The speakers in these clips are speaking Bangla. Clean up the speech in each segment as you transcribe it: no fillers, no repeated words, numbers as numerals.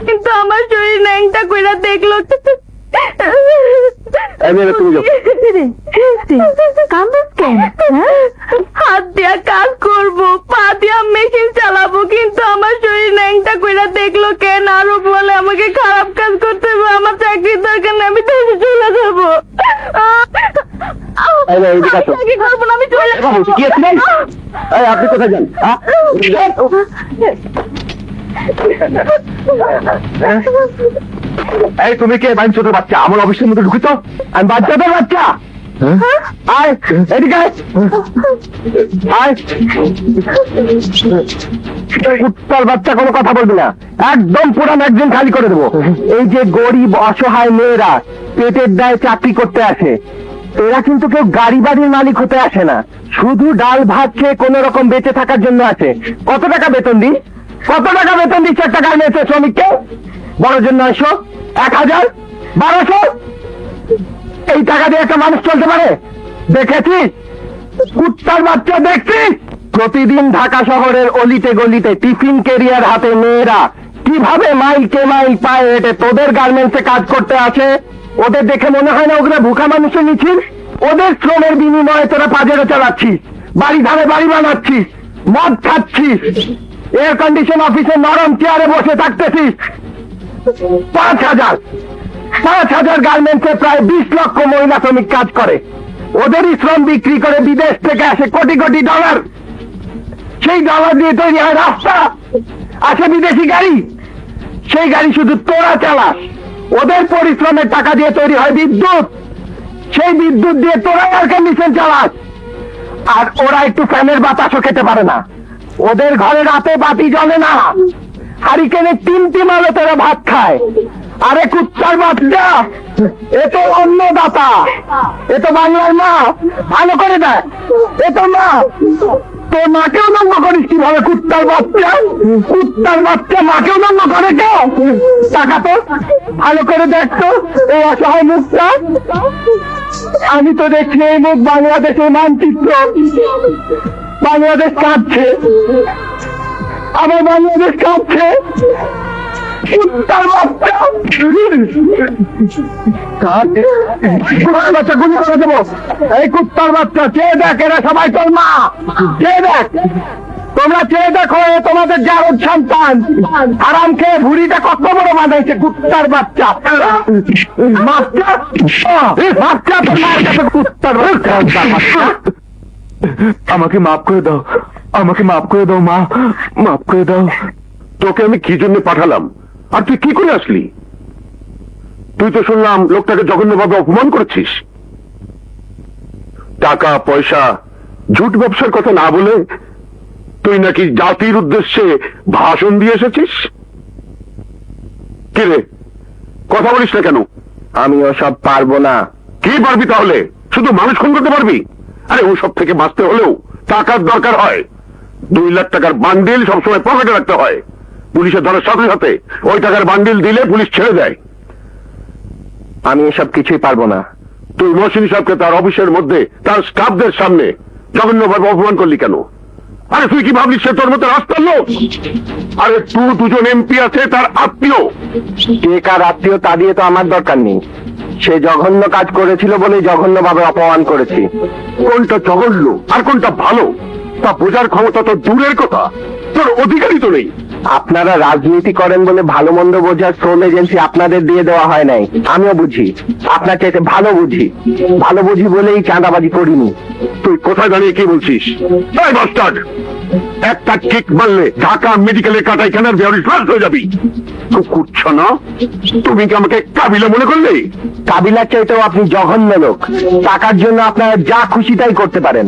কিন্তু আমার শরীর ন্যাংটা কইরা দেখলো। হাত দিয়া কাজ করবো, পা দিয়া মেশিন চালাবো, কিন্তু আমার শরীর ন্যাংটা কইরা দেখলো কেন? আরো বলে আমাকে খারাপ কাজ করতে হবে, আমার চাকরির দরকার নেই, আমি দেশে চলে যাবো। চাকরি করবো না, আমি চলে যাবো। আপনি কোথায় যান? এই তুমি কে? বাইন ছোট বাচ্চা আমার অফিসের মধ্যে ঢুকিত? আমি বাচ্চাদের বাচ্চা। আয় এদিকে আয়। কুত্তার বাচ্চা কোনো কথা বলবি না, একদম পুরা ম্যাগজিন খালি করে দেবো। এই যে গরিব অসহায় মেয়েরা পেটের দায়ে চাকরি করতে আসে, এরা কিন্তু কেউ গাড়ি বাড়ির মালিক হতে আসে না, শুধু ডাল ভাত খেয়ে কোন রকম বেঁচে থাকার জন্য আছে। কত টাকা বেতন দিই? কত টাকা বেতন দিচ্ছে একটা গার্মেন্টসের শ্রমিককে? বড় জন্য 900, 1000, 1200, এই টাকা দিয়ে একটা মানুষ চলতে পারে? দেখেছিস কুত্তার বাচ্চা? দেখছিস প্রতিদিন ঢাকা শহরের অলিতে গলিতে টিফিন ক্যারিয়ার হাতে মেয়েরা কিভাবে মাইল কে মাইল পায়ে হেঁটে তোদের গার্মেন্টসে কাজ করতে আসে? ওদের দেখে মনে হয় না ওগুলো ভুখা মানুষের মিছিল? ওদের শ্রমের বিনিময়ে তোরা পাজেরো চালাচ্ছিস, বাড়ি ধারে বাড়ি বানাচ্ছিস, মদ খাচ্ছিস, এয়ার কন্ডিশন অফিসে নরম চেয়ারে বসে থাকতেছিস। 5,000 গার্মেন্টসে প্রায় 20 লক্ষ মহিলা শ্রমিক কাজ করে। ওদেরই শ্রম বিক্রি করে বিদেশ থেকে আসে কোটি কোটি ডলার। সেই ডলার দিয়ে তৈরি হয় রাস্তা, আসে বিদেশি গাড়ি, সেই গাড়ি শুধু তোরা চালাস। ওদের পরিশ্রমের টাকা দিয়ে তৈরি হয় বিদ্যুৎ, সেই বিদ্যুৎ দিয়ে তোরা এয়ার কন্ডিশন চালাস। আর ওরা একটু ফ্যানের বাতাসও খেতে পারে না। ওদের ঘরে রাতে বাতি জ্বলে না, হারিকেনের 3টি মালে তোরা ভাত খায়। আরে কুত্তার বাচ্চা, এ তো অন্নদাতা, এ তো বাংলার মা। ভালো করে দেখ, এ তো মা। তোর মাকেও লঙ্ঘ করিস কিভাবে? কুত্তার বাচ্চা, কুত্তার বাচ্চা মাকেও লঙ্ঘ করে কেউ? টাকা তো ভালো করে দেখতো এই অসহায় মুখটা। আমি তো দেখছি এই মুখ বাংলাদেশের মানচিত্র। বাংলাদেশ কাঁদছে, আমার বাংলাদেশ কাঁদছে। কুত্তার বাচ্চা, বাচ্চা গুলি করে দেবো। এই কুত্তার বাচ্চা, চেয়ে দেখ, এরা সবাই তোর মা। চেয়ে দেখ, তোমরা চেয়ে দেখো, এ তোমাদের জারদ সন্তান। আরাম খেয়ে ভুড়িটা কত বড় বানাইছে কুত্তার বাচ্চা। বাচ্চা বাচ্চা তোর মায়ের কাছে কুত্তার বাচ্চা। আমাকে মাফ করে দাও, আমাকে মাফ করে দাও মা, মাফ করে দাও। তোকে আমি কি জন্য পাঠালাম আর তুই কি করে আসলি? তুই তো শুনলাম লোকটাকে জঘন্যভাবে অপমান করেছিস। টাকা পয়সা ঝুট ব্যবসার কথা না বলে তুই নাকি জাতির উদ্দেশ্যে ভাষণ দিয়ে এসেছিস। কি রে, কথা বলিস না কেন? আমি ওসব পারবো না। কি পারবি তাহলে? শুধু মানুষ খুন করতে পারবি? আরে ওসব থেকে বাঁচতে হলেও টাকার দরকার হয়। 2 লাখ টাকার বান্ডিল সবসময় পকেটে রাখতে হয়। পুলিশের ধরার সাথে সাথে ওই টাকার বান্ডিল দিলে পুলিশ ছেড়ে দেয়। আমি এসব কিছুই পারবো না। তুই মহসিন সাহেবকে তার অফিসের মধ্যে তার স্টাফদের সামনে জঘন্যভাবে অপমান করলি কেন? আরে তুই কি ভাবলি সে তোর মতো রাস্তার লোক? আরে তুই 2জন এমপি আছে তার আত্মীয়। কে কার আত্মীয় তা দিয়ে তো আমার দরকার নেই। সে জঘন্য কাজ করেছিল বলে জঘন্যভাবে অপমান করেছি। কোনটা জঘন্য আর কোনটা ভালো তা বোঝার ক্ষমতা তো দূরের কথা, তোর অধিকারই তো নেই। আপনারা রাজনীতি করেন বলে ভালো মন্দ বোঝার শ্রম এজেন্সি আপনাদের দিয়ে দেওয়া হয় নাই। আমিও বুঝি, আপনার চাইতে ভালো বুঝি। ভালো বুঝি বলেই চাঁদাবাজি করিনি। তুই কোথায় দাঁড়িয়ে কি বলছিস? একটা কিক মারলে ঢাকা মেডিকেলের কাটাই খানার বেয়ারিশ ফার্স্ট হয়ে যাবি। করছো না? তুমি কি আমাকে কাবিলা মনে করলে? কাবিলার চাইতেও আপনি জঘন্য লোক। টাকার জন্য আপনারা যা খুশি তাই করতে পারেন।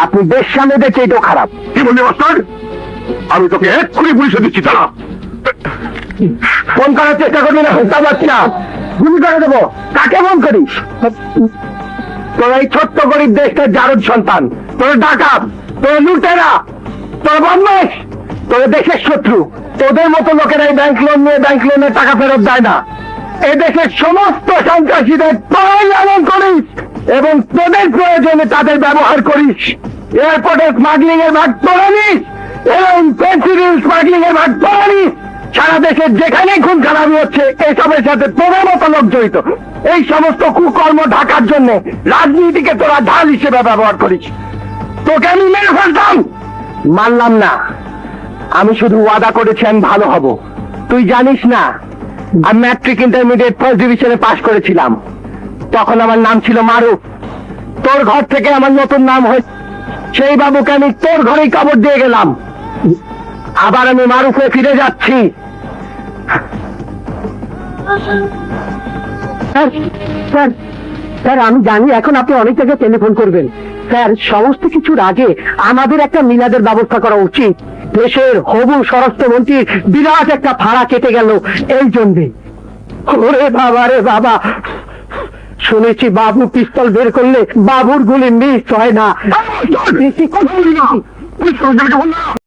আপনি বেশ্যামেদের চাইতেও খারাপ। কি বললি মাস্টার? আমি তোকে এক্ষুনি পুলিশে দিচ্ছি। তারা ফোন করার চেষ্টা করবি না, হত্যা পাচ্ছি না, গুলি করে দেবো। কাকে ফোন করিস? তোরা এই ছোট্ট গরিব দেশটার জারদ সন্তান, তোর ডাকাত, তোর লুটেরা, তোর বদমাশ, তোর দেশের শত্রু। তোদের মতো লোকেরা এই ব্যাংক লোন নিয়ে ব্যাংক লোনের টাকা ফেরত দেয় না। এদেশের সমস্ত সন্ত্রাসীদের তোরাই লালন করিস এবং তোদের প্রয়োজনে তাদের ব্যবহার করিস। এয়ারপোর্টে স্মাগলিং এর ভাগ তোরা নিস, হেরোইন, ফেন্সিডিল স্মাগলিং এর ভাগ তোরা নিস। সারা দেশের যেখানে খুন খারাপি হচ্ছে এসবের সাথে তোদের মতো লোক জড়িত। এই সমস্ত কুকর্ম ঢাকার জন্য রাজনীতিকে তোরা ঢাল হিসেবে ব্যবহার করিস। তোকে আমি মেরে ফেলতাম, মানলাম না। আমি শুধু ওয়াদা করেছি আমি ভালো হব। তুই জানিস না আমি ম্যাট্রিক ইন্টারমিডিয়েট ফার্স্ট ডিভিশনে পাশ করেছিলাম, তখন আমার নাম ছিল মারুফ। তোর ঘর থেকে আমার নতুন নাম হয়েছে, সেই বাবুকে আমি তোর ঘরেই কবর দিয়ে গেলাম। আবার আমি মারুফে ফিরে যাচ্ছি। স্যার, স্যার আমি জানি এখন আপনি অনেক জায়গায় টেলিফোন করবেন। স্যার সমস্ত কিছুর আগে আমাদের একটা মিলাদের ব্যবস্থা করা উচিত। দেশের হবু স্বরাষ্ট্রমন্ত্রীর বিরাট একটা ফাড়া কেটে গেল এই জন্যে। ওরে বাবা রে বাবা, শুনেছি বাবু পিস্তল বের করলে বাবুর গুলি মিস হয় না।